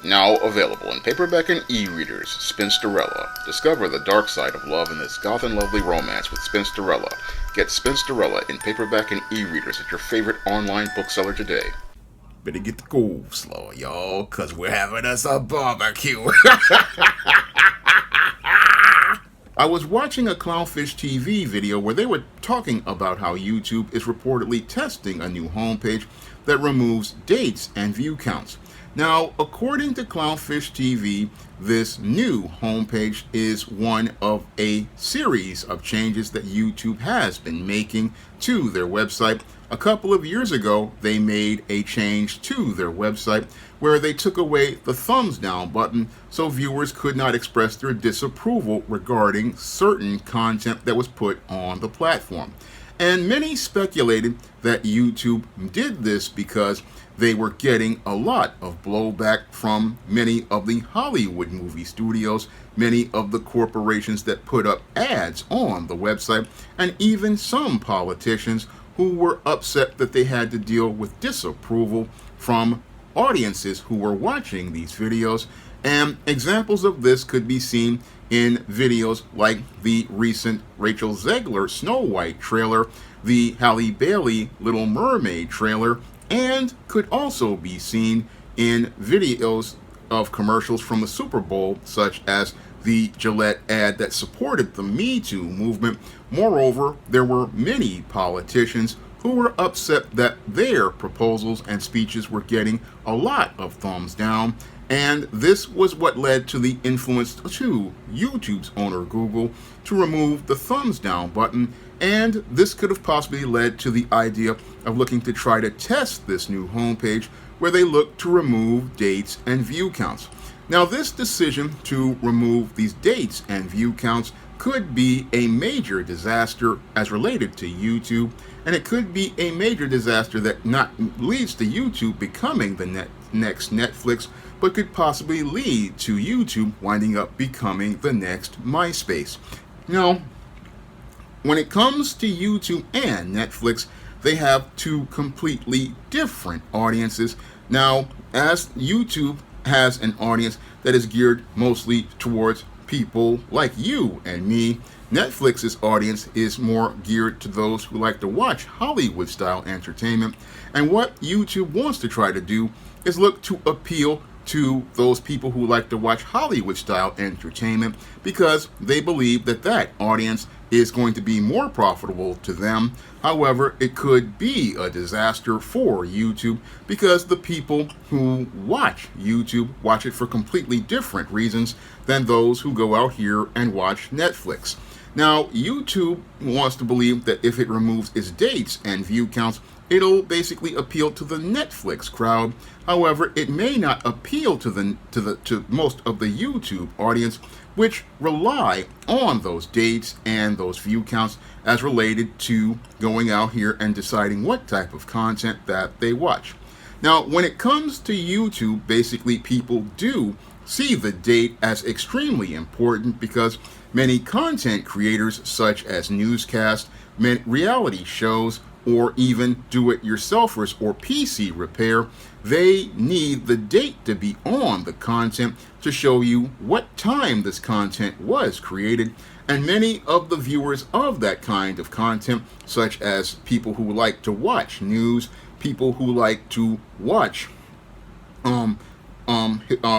Now available in paperback and e-readers, Spinsterella. Discover the dark side of love in this goth and lovely romance with Spinsterella. Get Spinsterella in paperback and e-readers at your favorite online bookseller today. Better get the coleslaw, y'all, cause we're having us a barbecue. I was watching a Clownfish TV video where they were talking about how YouTube is reportedly testing a new homepage that removes dates and view counts. Now, according to Clownfish TV, this new homepage is one of a series of changes that YouTube has been making to their website. A couple of years ago, they made a change to their website where they took away the thumbs down button so viewers could not express their disapproval regarding certain content that was put on the platform. And many speculated that YouTube did this because they were getting a lot of blowback from many of the Hollywood movie studios, many of the corporations that put up ads on the website, and even some politicians who were upset that they had to deal with disapproval from audiences who were watching these videos. And examples of this could be seen in videos like the recent Rachel Zegler Snow White trailer, the Halle Bailey Little Mermaid trailer, and could also be seen in videos of commercials from the Super Bowl, such as the Gillette ad that supported the Me Too movement. Moreover, there were many politicians who were upset that their proposals and speeches were getting a lot of thumbs down, and this was what led to the influence to YouTube's owner Google to remove the thumbs down button. And this could have possibly led to the idea of looking to try to test this new homepage where they look to remove dates and view counts. Now, this decision to remove these dates and view counts could be a major disaster as related to YouTube, and it could be a major disaster that not leads to YouTube becoming the next Netflix, but could possibly lead to YouTube winding up becoming the next MySpace. Now, when it comes to YouTube and Netflix, they have two completely different audiences. Now, as YouTube has an audience that is geared mostly towards people like you and me, Netflix's audience is more geared to those who like to watch Hollywood-style entertainment. And what YouTube wants to try to do is look to appeal to those people who like to watch Hollywood-style entertainment because they believe that that audience is going to be more profitable to them. However, it could be a disaster for YouTube because the people who watch YouTube watch it for completely different reasons than those who go out here and watch Netflix. Now, YouTube wants to believe that if it removes its dates and view counts, it'll basically appeal to the Netflix crowd. However, it may not appeal to most of the YouTube audience, which rely on those dates and those view counts as related to going out here and deciding what type of content that they watch. Now, when it comes to YouTube, basically people do see the date as extremely important because many content creators, such as newscasts, reality shows, or even do-it-yourselfers or PC repair, they need the date to be on the content to show you what time this content was created. And many of the viewers of that kind of content, such as people who like to watch news, people who like to watch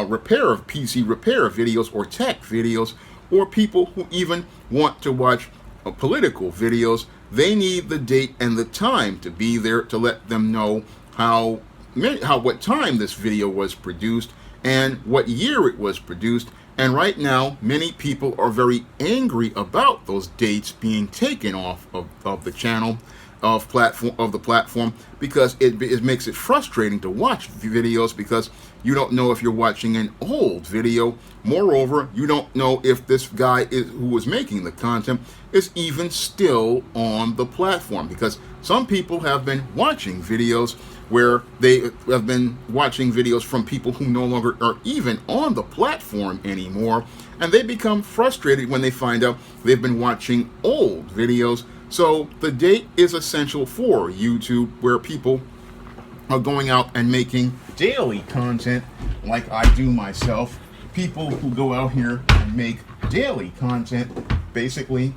repair of PC repair videos or tech videos, or people who even want to watch political videos, they need the date and the time to be there to let them know what time this video was produced and what year it was produced. And right now, many people are very angry about those dates being taken off of the channel, of the platform, because it makes it frustrating to watch videos because you don't know if you're watching an old video. Moreover, you don't know if this guy who was making the content is even still on the platform, because some people have been watching videos where they have been watching videos from people who no longer are even on the platform anymore, and they become frustrated when they find out they've been watching old videos. So the date is essential for YouTube, where people are going out and making daily content like I do myself. People who go out here and make daily content, basically,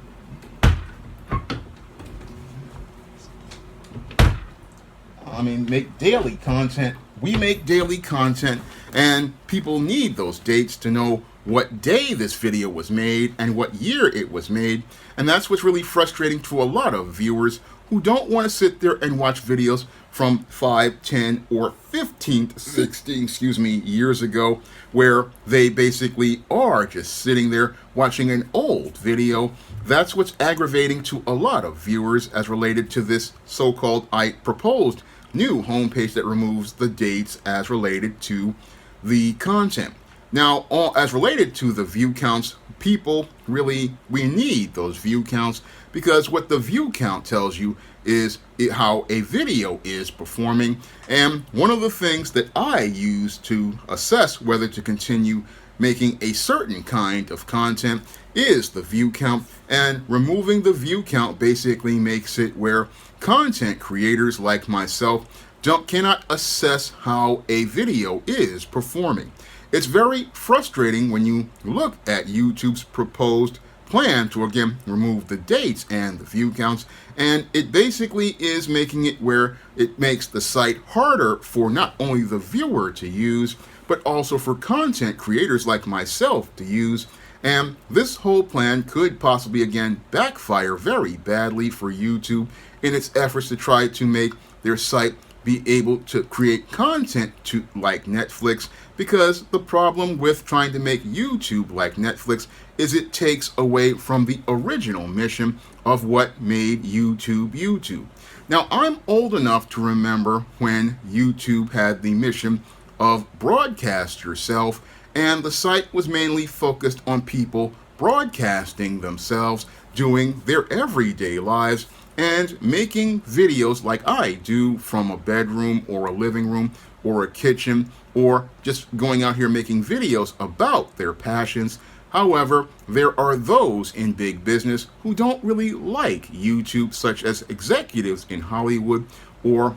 make daily content. We make daily content, and people need those dates to know what day this video was made and what year it was made. And that's what's really frustrating to a lot of viewers who don't want to sit there and watch videos from 5, 10, or 15, 16, years ago, where they basically are just sitting there watching an old video. That's what's aggravating to a lot of viewers as related to this so-called proposed new homepage that removes the dates as related to the content. Now, as related to the view counts, people we need those view counts, because what the view count tells you is how a video is performing. And one of the things that I use to assess whether to continue making a certain kind of content is the view count. And removing the view count basically makes it where content creators like myself cannot assess how a video is performing. It's very frustrating when you look at YouTube's proposed plan to again remove the dates and the view counts, and it basically is making it where it makes the site harder for not only the viewer to use, but also for content creators like myself to use. And this whole plan could possibly again backfire very badly for YouTube in its efforts to try to make their site be able to create content like Netflix, because the problem with trying to make YouTube like Netflix is it takes away from the original mission of what made YouTube YouTube. Now, I'm old enough to remember when YouTube had the mission of broadcast yourself, and the site was mainly focused on people broadcasting themselves, doing their everyday lives, and making videos like I do from a bedroom or a living room or a kitchen, or just going out here making videos about their passions. However, there are those in big business who don't really like YouTube, such as executives in Hollywood or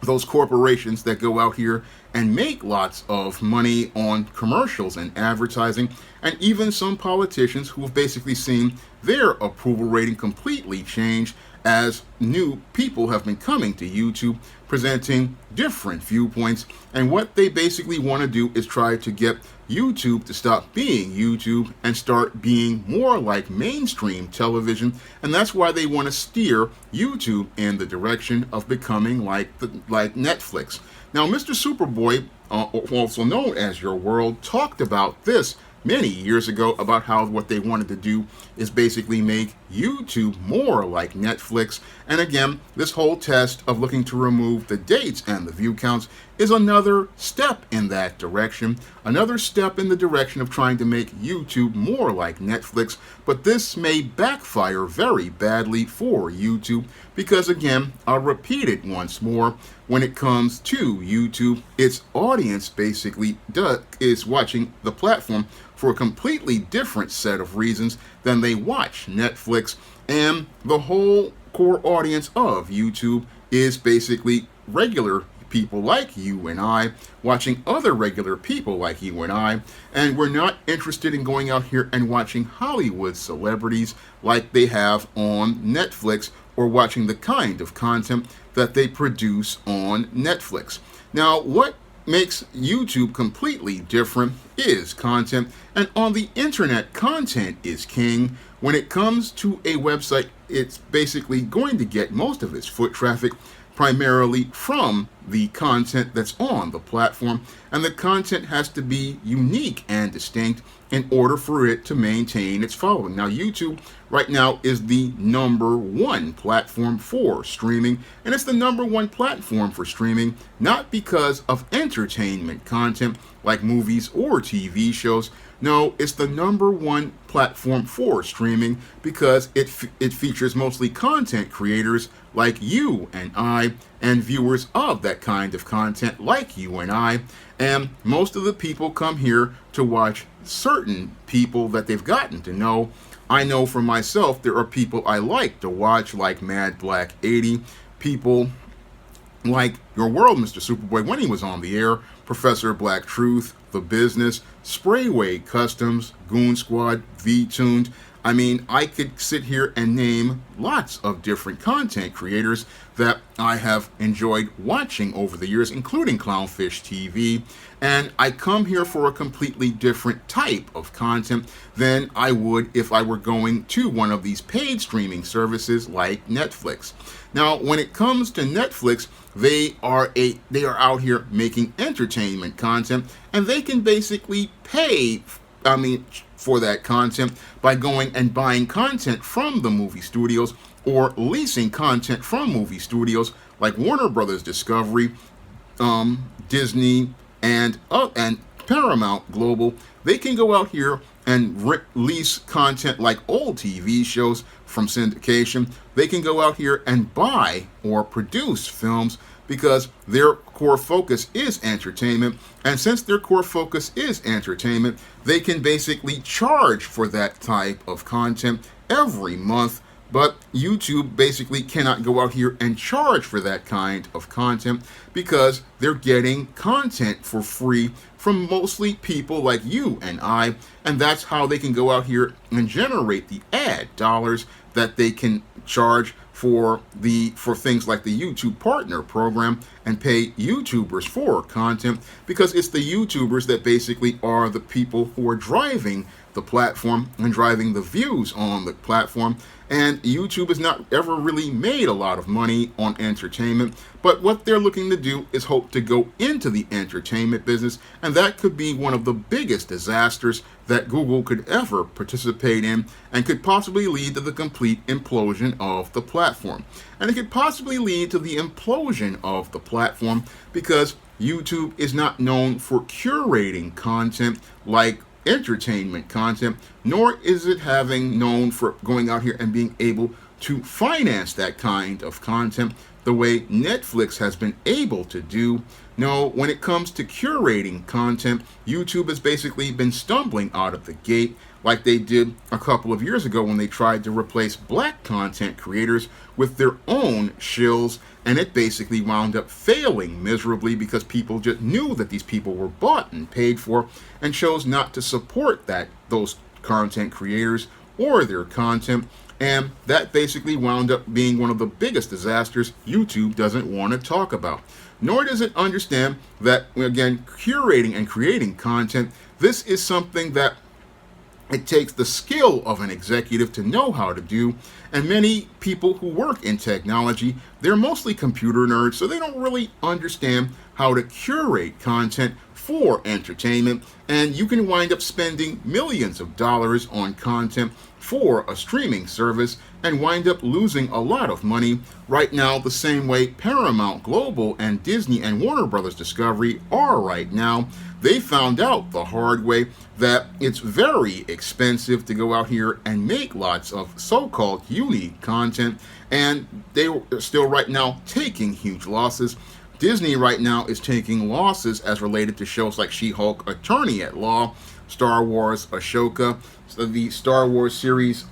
those corporations that go out here and make lots of money on commercials and advertising, and even some politicians who have basically seen their approval rating completely change as new people have been coming to YouTube presenting different viewpoints. And what they basically want to do is try to get YouTube to stop being YouTube and start being more like mainstream television. And that's why they want to steer YouTube in the direction of becoming like Netflix. Now, Mr. Superboy, also known as Your World, talked about this many years ago about how what they wanted to do is basically make YouTube more like Netflix. And again, this whole test of looking to remove the dates and the view counts is another step in that direction, another step in the direction of trying to make YouTube more like Netflix. But this may backfire very badly for YouTube, because again, I'll repeat it once more, when it comes to YouTube, its audience basically is watching the platform for a completely different set of reasons than they watch Netflix. And the whole core audience of YouTube is basically regular people like you and I watching other regular people like you and I, and we're not interested in going out here and watching Hollywood celebrities like they have on Netflix, or watching the kind of content that they produce on Netflix. Now, what makes YouTube completely different is content, and on the internet, content is king. When it comes to a website, it's basically going to get most of its foot traffic primarily from the content that's on the platform, and the content has to be unique and distinct in order for it to maintain its following. Now, YouTube right now is the #1 platform for streaming, and it's the #1 platform for streaming not because of entertainment content like movies or TV shows. No, it's the #1 platform for streaming because it features mostly content creators like you and I, and viewers of that kind of content like you and I. And most of the people come here to watch certain people that they've gotten to know. I know for myself there are people I like to watch, like Mad Black 80, people like Your World, Mr. Superboy, when he was on the air, Professor Black Truth, The Business, Sprayway Customs, Goon Squad, V-Tuned. I mean, I could sit here and name lots of different content creators that I have enjoyed watching over the years, including Clownfish TV. And I come here for a completely different type of content than I would if I were going to one of these paid streaming services like Netflix. Now, when it comes to Netflix, they are out here making entertainment content, and they can basically pay for that content by going and buying content from the movie studios or leasing content from movie studios like Warner Brothers Discovery, Disney, and Paramount Global. They can go out here and release content like old TV shows from syndication. They can go out here and buy or produce films because their core focus is entertainment. And since their core focus is entertainment, they can basically charge for that type of content every month. But YouTube basically cannot go out here and charge for that kind of content because they're getting content for free from mostly people like you and I, and that's how they can go out here and generate the ad dollars that they can charge for things like the YouTube Partner Program and pay YouTubers for content, because it's the YouTubers that basically are the people who are driving the platform and driving the views on the platform. And YouTube has not ever really made a lot of money on entertainment, but what they're looking to do is hope to go into the entertainment business, and that could be one of the biggest disasters that Google could ever participate in, and could possibly lead to the complete implosion of the platform. And it could possibly lead to the implosion of the platform because YouTube is not known for curating content like entertainment content, nor is it having known for going out here and being able to finance that kind of content the way Netflix has been able to do. No, when it comes to curating content, YouTube has basically been stumbling out of the gate like they did a couple of years ago when they tried to replace black content creators with their own shills, and it basically wound up failing miserably because people just knew that these people were bought and paid for and chose not to support those content creators or their content. And that basically wound up being one of the biggest disasters YouTube doesn't want to talk about. Nor does it understand that, again, curating and creating content, this is something that it takes the skill of an executive to know how to do. And many people who work in technology, they're mostly computer nerds, so they don't really understand how to curate content for entertainment. And you can wind up spending millions of dollars on content for a streaming service and wind up losing a lot of money right now, the same way Paramount Global and Disney and Warner Brothers Discovery are right now. They found out the hard way that it's very expensive to go out here and make lots of so-called unique content, and they are still right now taking huge losses. Disney right now is taking losses as related to shows like She-Hulk, Attorney at Law, Star Wars, Ashoka, so the Star Wars series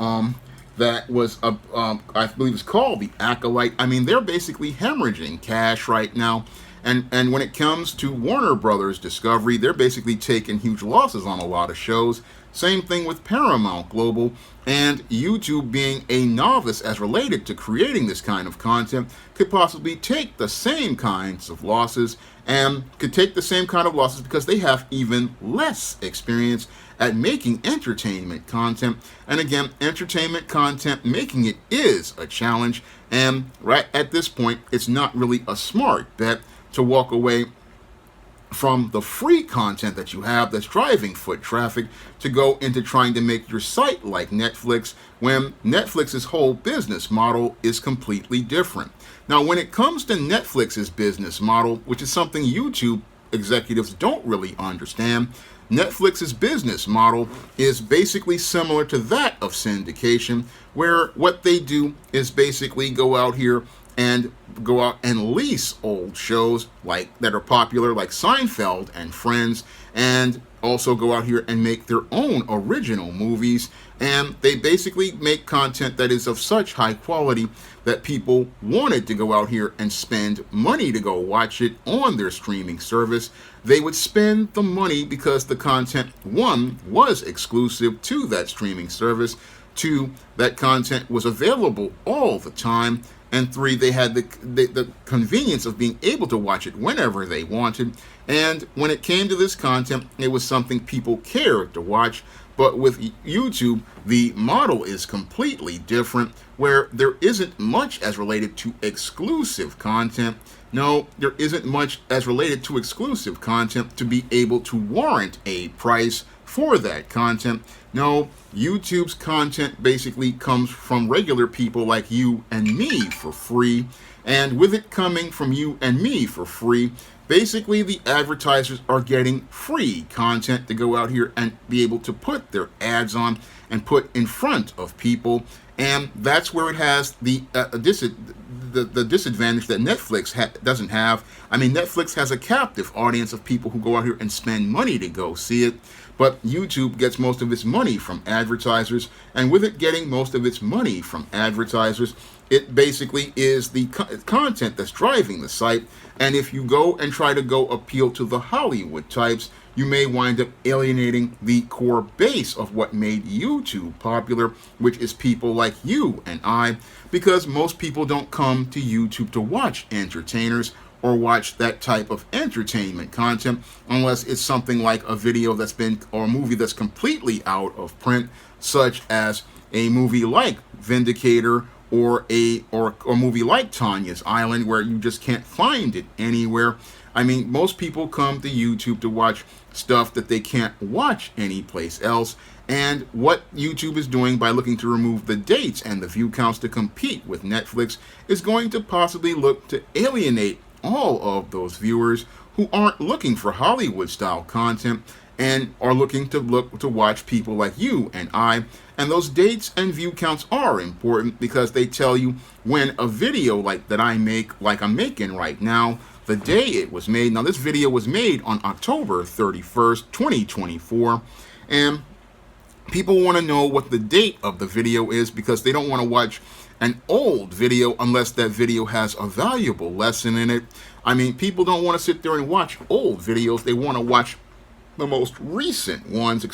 that was, I believe it's called The Acolyte. I mean, they're basically hemorrhaging cash right now. And when it comes to Warner Brothers Discovery, they're basically taking huge losses on a lot of shows. Same thing with Paramount Global, and YouTube, being a novice as related to creating this kind of content, could possibly take the same kinds of losses, and could take the same kind of losses because they have even less experience at making entertainment content. And again, entertainment content, making it is a challenge, and right at this point, it's not really a smart bet to walk away from the free content that you have that's driving foot traffic to go into trying to make your site like Netflix, when Netflix's whole business model is completely different. Now, when it comes to Netflix's business model, which is something YouTube executives don't really understand, Netflix's business model is basically similar to that of syndication, where what they do is basically go out here and go out and lease old shows like that are popular, like Seinfeld and Friends, and also go out here and make their own original movies. And they basically make content that is of such high quality that people wanted to go out here and spend money to go watch it on their streaming service. They would spend the money because the content, one, was exclusive to that streaming service, two, that content was available all the time, and three, they had the convenience of being able to watch it whenever they wanted. And when it came to this content, it was something people cared to watch. But with YouTube, the model is completely different, where there isn't much as related to exclusive content. No, there isn't much as related to exclusive content to be able to warrant a price for that content. No, YouTube's content basically comes from regular people like you and me for free. And with it coming from you and me for free, basically the advertisers are getting free content to go out here and be able to put their ads on and put in front of people. And that's where it has the disadvantage that Netflix doesn't have. I mean, Netflix has a captive audience of people who go out here and spend money to go see it. But YouTube gets most of its money from advertisers, and with it getting most of its money from advertisers, it basically is the content that's driving the site. And if you go and try to go appeal to the Hollywood types, you may wind up alienating the core base of what made YouTube popular, which is people like you and I, because most people don't come to YouTube to watch entertainers or watch that type of entertainment content unless it's something like a video that's been, or a movie that's completely out of print, such as a movie like Vindicator or a movie like Tanya's Island, where you just can't find it anywhere. I mean, most people come to YouTube to watch stuff that they can't watch anyplace else. And what YouTube is doing by looking to remove the dates and the view counts to compete with Netflix is going to possibly look to alienate all of those viewers who aren't looking for Hollywood-style content and are looking to watch people like you and I. And those dates and view counts are important because they tell you when a video like that I make, like I'm making right now, the day it was made. Now, this video was made on October 31st, 2024, and people want to know what the date of the video is because they don't want to watch an old video unless that video has a valuable lesson in it. I mean, people don't want to sit there and watch old videos. They want to watch the most recent ones,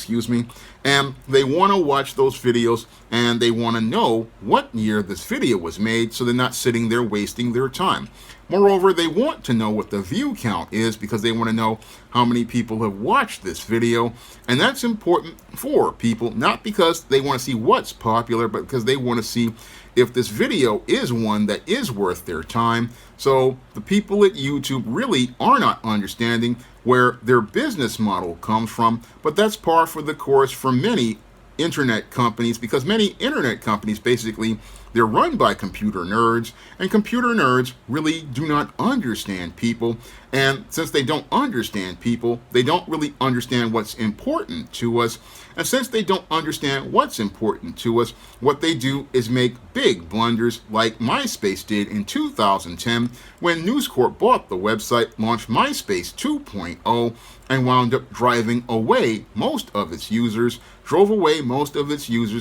and they want to watch those videos and they want to know what year this video was made so they're not sitting there wasting their time. Moreover, they want to know what the view count is because they want to know how many people have watched this video, and that's important for people, not because they want to see what's popular, but because they want to see if this video is one that is worth their time. So the people at YouTube really are not understanding where their business model comes from, but that's par for the course for many internet companies, because many internet companies basically, they're run by computer nerds, and computer nerds really do not understand people. And since they don't understand people, they don't really understand what's important to us. And since they don't understand what's important to us, what they do is make big blunders like MySpace did in 2010 when News Corp bought the website, launched MySpace 2.0, and wound up drove away most of its users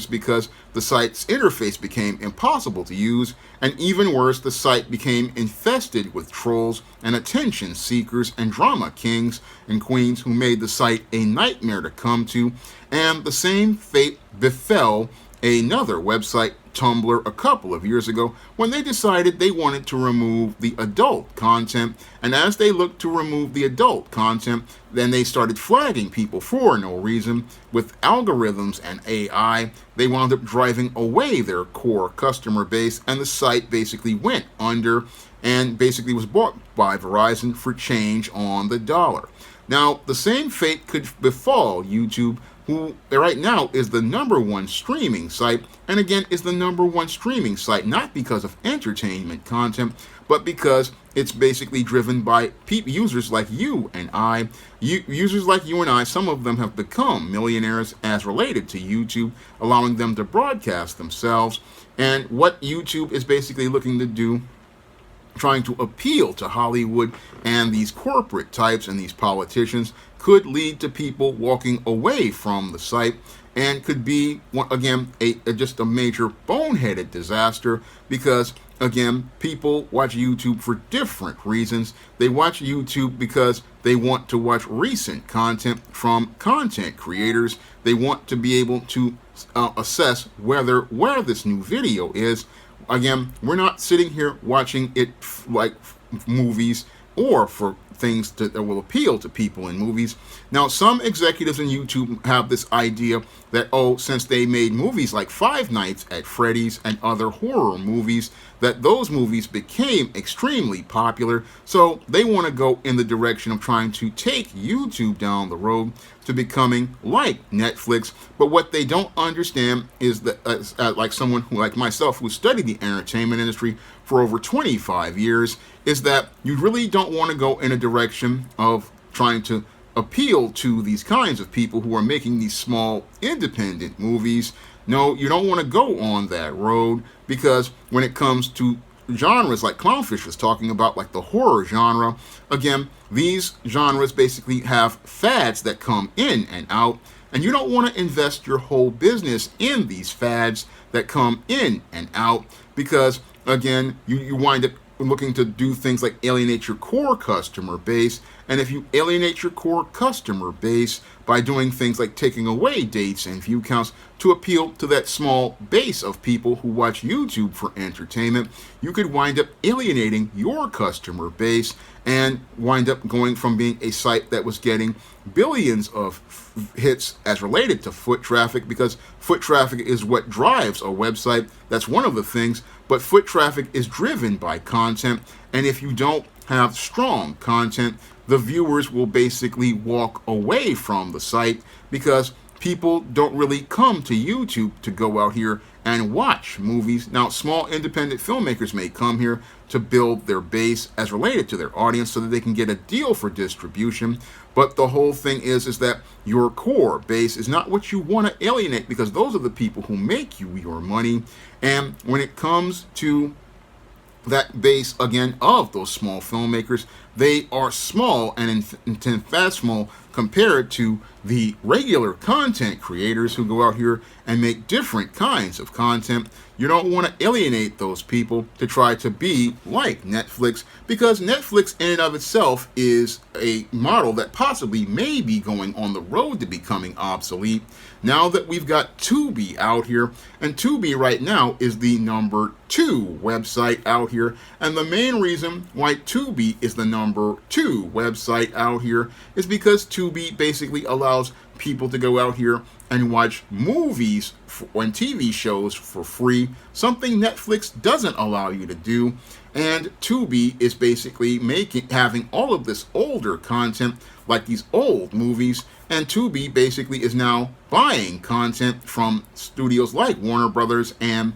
because the site's interface became impossible to use, and even worse, the site became infested with trolls and attention seekers and drama kings and queens who made the site a nightmare to come to. And the same fate befell another website, Tumblr, a couple of years ago when they decided they wanted to remove the adult content. And as they looked to remove the adult content, then they started flagging people for no reason. With algorithms and AI, they wound up driving away their core customer base, and the site basically went under and basically was bought by Verizon for change on the dollar. Now, the same fate could befall YouTube, who right now is the #1 streaming site, and again is the #1 streaming site not because of entertainment content, but because it's basically driven by users like you and I. Users like you and I, some of them have become millionaires as related to YouTube, allowing them to broadcast themselves. And what YouTube is basically looking to do trying to appeal to Hollywood and these corporate types and these politicians could lead to people walking away from the site, and could be, again, just a major boneheaded disaster, because again, people watch YouTube for different reasons. They watch YouTube because they want to watch recent content from content creators. They want to be able to assess where this new video is. Again, we're not sitting here watching it like movies or for things that will appeal to people in movies. Now, some executives in YouTube have this idea that, oh, since they made movies like Five Nights at Freddy's and other horror movies, that those movies became extremely popular, so they want to go in the direction of trying to take YouTube down the road to becoming like Netflix. But what they don't understand is that, like someone who, like myself, who studied the entertainment industry for over 25 years, is that you really don't want to go in a direction of trying to appeal to these kinds of people who are making these small independent movies. No, you don't want to go on that road, because when it comes to genres like Clownfish was talking about, like the horror genre, again, these genres basically have fads that come in and out, and you don't want to invest your whole business in these fads that come in and out, because again, you wind up looking to do things like alienate your core customer base. And if you alienate your core customer base by doing things like taking away dates and view counts to appeal to that small base of people who watch YouTube for entertainment, you could wind up alienating your customer base and wind up going from being a site that was getting billions of hits as related to foot traffic, because foot traffic is what drives a website. That's one of the things, but foot traffic is driven by content, and if you don't have strong content, the viewers will basically walk away from the site, because people don't really come to YouTube to go out here and watch movies. Now, small independent filmmakers may come here to build their base as related to their audience so that they can get a deal for distribution. But the whole thing is that your core base is not what you want to alienate, because those are the people who make you your money. And when it comes to that base, again, of those small filmmakers, they are small and infinitesimal compared to the regular content creators who go out here and make different kinds of content. You don't want to alienate those people to try to be like Netflix, because Netflix in and of itself is a model that possibly may be going on the road to becoming obsolete now that we've got Tubi out here. And Tubi right now is the number 2 website out here, and the main reason why Tubi is the number 2 website out here is because Tubi basically allows people to go out here and watch movies and TV shows for free, something Netflix doesn't allow you to do. And Tubi is basically having all of this older content, like these old movies, and Tubi basically is now buying content from studios like Warner Brothers and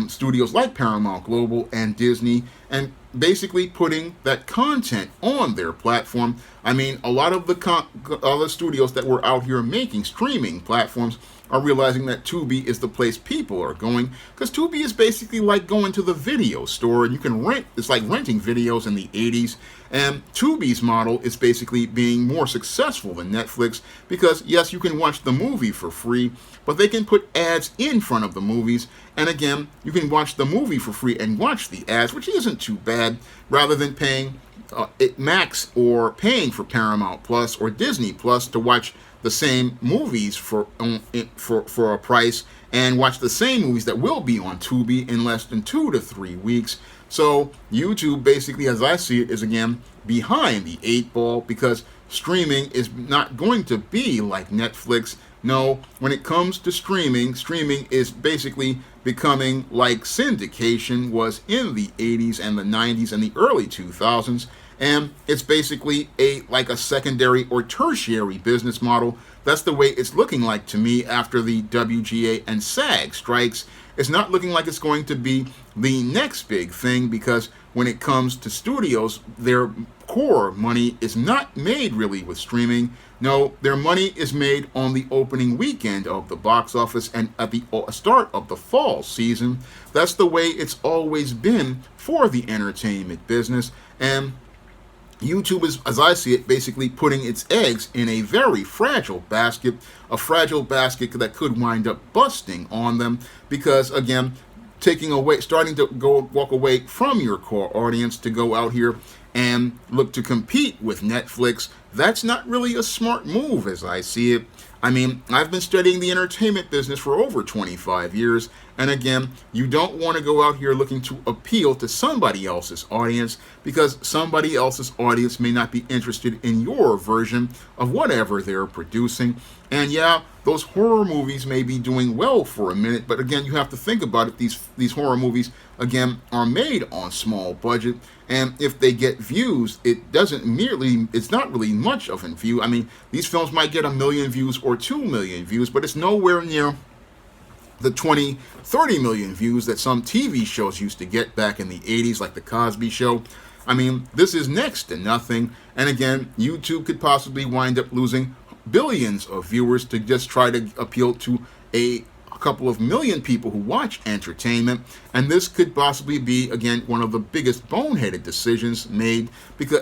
studios like Paramount Global and Disney, and basically putting that content on their platform. I mean, a lot of the other studios that were out here making streaming platforms are realizing that Tubi is the place people are going, because Tubi is basically like going to the video store, and you can rent. It's like renting videos in the 80s. And Tubi's model is basically being more successful than Netflix, because yes, you can watch the movie for free, but they can put ads in front of the movies. And again, you can watch the movie for free and watch the ads, which isn't too bad, rather than paying Max or paying for Paramount Plus or Disney Plus to watch the same movies for a price, and watch the same movies that will be on Tubi in less than 2 to 3 weeks. So YouTube basically, as I see it, is again behind the 8 ball, because streaming is not going to be like Netflix. No, when it comes to streaming is basically becoming like syndication was in the 80s and the 90s and the early 2000s. And it's basically like a secondary or tertiary business model. That's the way it's looking like to me after the WGA and SAG strikes. It's not looking like it's going to be the next big thing, because when it comes to studios, they're core money is not made really with streaming. No, their money is made on the opening weekend of the box office and at the start of the fall season. That's the way it's always been for the entertainment business. And YouTube is, as I see it, basically putting its eggs in a very fragile basket, a fragile basket that could wind up busting on them because, again, starting to walk away from your core audience to go out here and look to compete with Netflix. That's not really a smart move as I see it. I mean, I've been studying the entertainment business for over 25 years, and again, you don't want to go out here looking to appeal to somebody else's audience because somebody else's audience may not be interested in your version of whatever they're producing. And yeah, those horror movies may be doing well for a minute, but again, you have to think about it. These horror movies, again, are made on small budget, and if they get views, it's not really much of a view. I mean, these films might get 1 million views or 2 million views, but it's nowhere near the 20, 30 million views that some TV shows used to get back in the 80s, like The Cosby Show. I mean, this is next to nothing. And again, YouTube could possibly wind up losing billions of viewers to just try to appeal to a couple of million people who watch entertainment. And this could possibly be, again, one of the biggest boneheaded decisions made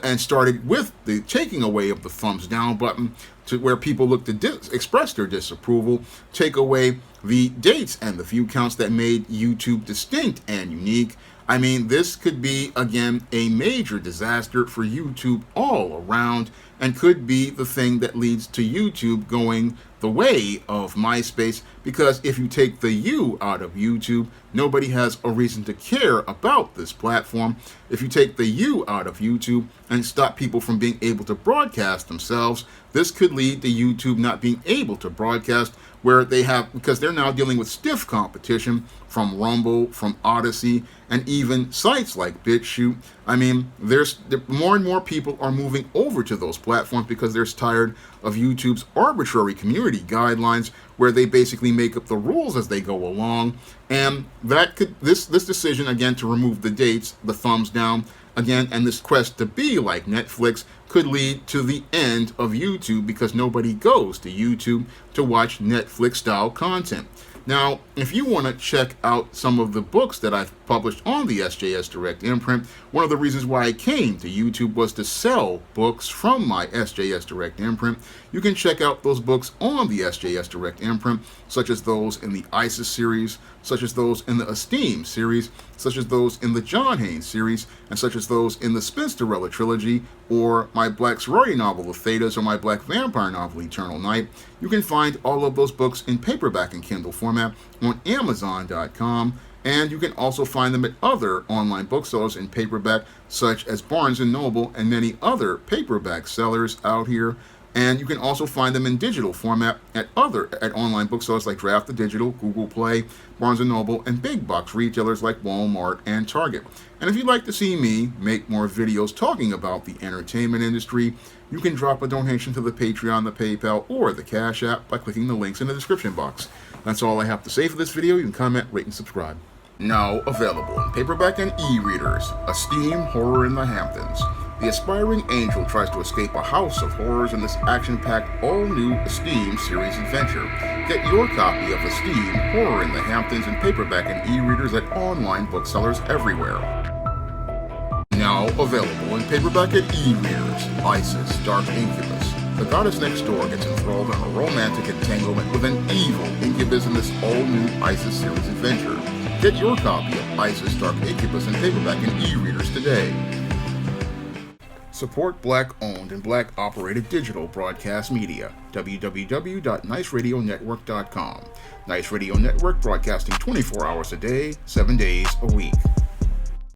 and started with the taking away of the thumbs down button, to where people look to express their disapproval, take away the dates and the view counts that made YouTube distinct and unique. I mean, this could be, again, a major disaster for YouTube all around, and could be the thing that leads to YouTube going the way of MySpace, because if you take the U out of YouTube, nobody has a reason to care about this platform. If you take the U out of YouTube and stop people from being able to broadcast themselves, this could lead to YouTube not being able to broadcast because they're now dealing with stiff competition from Rumble, from Odyssey, and even sites like BitChute. I mean, more and more people are moving over to those platforms because they're tired of YouTube's arbitrary community guidelines, where they basically make up the rules as they go along. And this decision, again, to remove the dates, the thumbs down, again, and this quest to be like Netflix could lead to the end of YouTube, because nobody goes to YouTube to watch Netflix-style content. Now, if you want to check out some of the books that I've published on the SJS Direct imprint, one of the reasons why I came to YouTube was to sell books from my SJS Direct imprint. You can check out those books on the SJS Direct imprint, such as those in the ISIS series, such as those in the Esteem series, such as those in the John Haynes series, and such as those in the Spinsterella trilogy, or my Black sorority novel, The Thetas, or my Black vampire novel, Eternal Night. You can find all of those books in paperback and Kindle format on Amazon.com, and you can also find them at other online booksellers in paperback, such as Barnes & Noble and many other paperback sellers out here. And you can also find them in digital format at online booksellers like Draft the Digital, Google Play, Barnes & Noble, and big box retailers like Walmart and Target. And if you'd like to see me make more videos talking about the entertainment industry, you can drop a donation to the Patreon, the PayPal, or the Cash App by clicking the links in the description box. That's all I have to say for this video. You can comment, rate, and subscribe. Now available in paperback and e-readers, Esteem Horror in the Hamptons. The aspiring angel tries to escape a house of horrors in this action-packed, all-new Esteem series adventure. Get your copy of Esteem Horror in the Hamptons in paperback and e-readers at online booksellers everywhere. Now available in paperback and e-readers, Isis, Dark Incubus. The goddess next door gets enthralled in a romantic entanglement with an evil incubus in this all-new Isis series adventure. Get your copy of Isis, Dark Incubus in paperback and e-readers today. Support Black-owned and Black-operated digital broadcast media. www.niceradionetwork.com. Nice Radio Network, broadcasting 24 hours a day, 7 days a week.